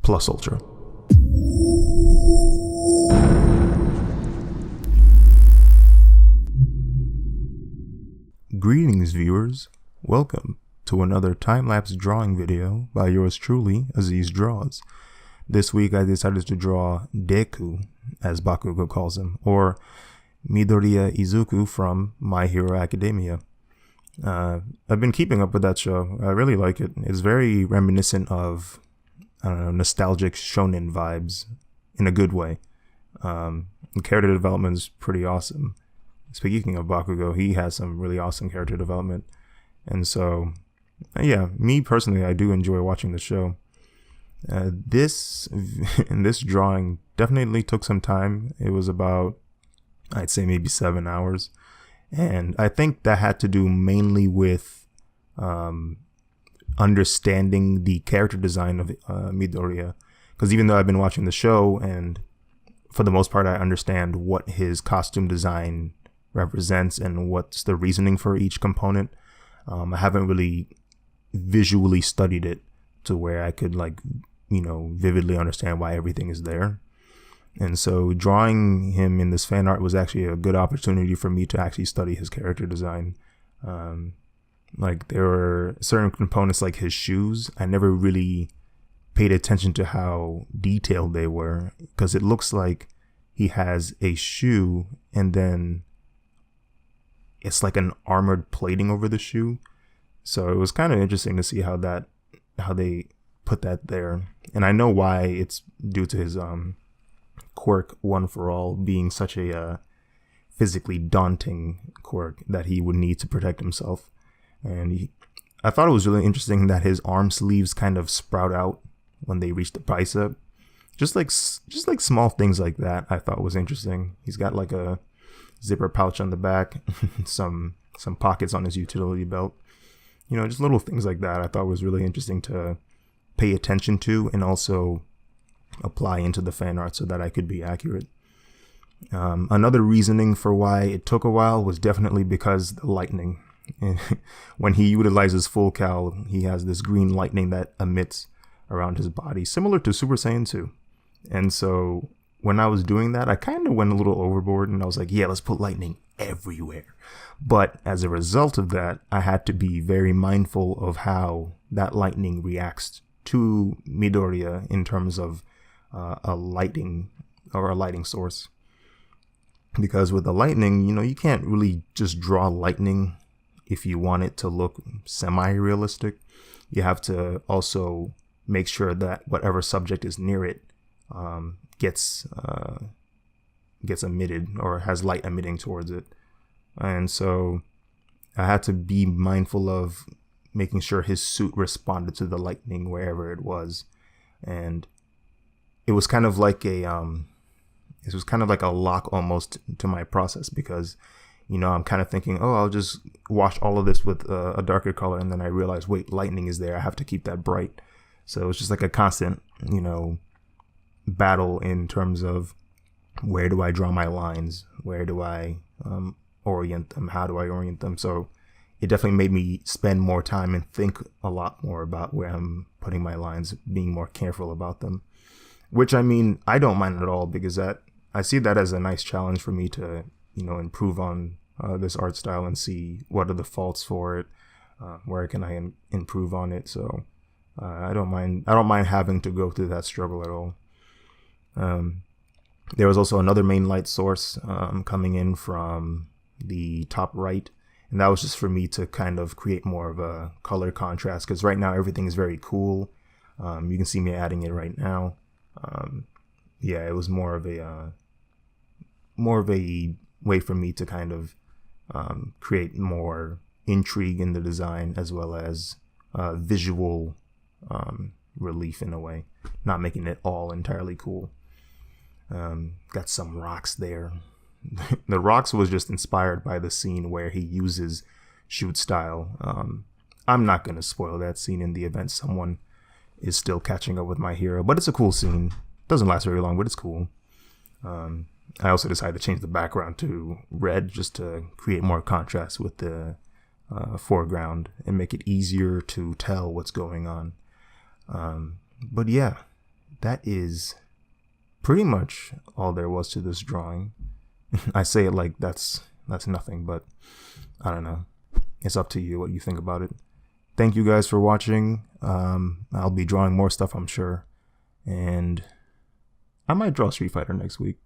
Plus Ultra. Greetings, viewers. Welcome to another time-lapse drawing video by yours truly, Aziz Draws. This week I decided to draw Deku, as Bakugo calls him, or Midoriya Izuku from My Hero Academia. I've been keeping up with that show. I really like it. It's very reminiscent of, nostalgic shonen vibes in a good way. The character development is pretty awesome. Speaking of Bakugo, he has some really awesome character development. And so, yeah, me personally, I do enjoy watching the show. This drawing definitely took some time. It was about, I'd say maybe 7 hours. And I think that had to do mainly with understanding the character design of Midoriya. Because even though I've been watching the show, and for the most part I understand what his costume design represents and what's the reasoning for each component, I haven't really visually studied it to where I could vividly understand why everything is there. And so drawing him in this fan art was actually a good opportunity for me to actually study his character design. There were certain components like his shoes. I never really paid attention to how detailed they were, because it looks like he has a shoe and then it's like an armored plating over the shoe. So it was kind of interesting to see how they put that there. And I know why. It's due to his quirk, One for All, being such a physically daunting quirk that he would need to protect himself. And I thought it was really interesting that his arm sleeves kind of sprout out when they reach the bicep. Just like small things like that I thought was interesting. He's got like a zipper pouch on the back, some pockets on his utility belt. Just little things like that I thought was really interesting to pay attention to and also apply into the fan art so that I could be accurate. Another reasoning for why it took a while was definitely because the lightning. When he utilizes full cal, he has this green lightning that emits around his body, similar to Super Saiyan 2. And so when I was doing that, I kind of went a little overboard and I was like, yeah, let's put lightning everywhere. But as a result of that, I had to be very mindful of how that lightning reacts to Midoriya in terms of a lighting source. Because with the lightning, you can't really just draw lightning if you want it to look semi-realistic. You have to also make sure that whatever subject is near it gets emitted or has light emitting towards it. And so I had to be mindful of making sure his suit responded to the lightning wherever it was. And it was kind of like a lock almost to my process, because I'm kind of thinking, I'll just wash all of this with a darker color, and then I realized, wait, lightning is there, I have to keep that bright. So it's just like a constant battle in terms of where do I draw my lines, where do I orient them, how do I orient them. So it definitely made me spend more time and think a lot more about where I'm putting my lines, being more careful about them. Which, I don't mind at all, because I see that as a nice challenge for me to, improve on this art style and see what are the faults for it, where can I improve on it. So I don't mind having to go through that struggle at all. There was also another main light source coming in from the top right, and that was just for me to kind of create more of a color contrast, because right now everything is very cool. You can see me adding it right now. It was more of a way for me to kind of create more intrigue in the design, as well as visual relief in a way, not making it all entirely cool. Got some rocks there. The rocks was just inspired by the scene where he uses shoot style. I'm not going to spoil that scene in the event someone is still catching up with My Hero, but it's a cool scene. Doesn't last very long, but it's cool. I also decided to change the background to red just to create more contrast with the foreground and make it easier to tell what's going on. But yeah, that is pretty much all there was to this drawing. I say it like that's nothing, but I don't know. It's up to you what you think about it. Thank you guys for watching. I'll be drawing more stuff, I'm sure. And I might draw Street Fighter next week.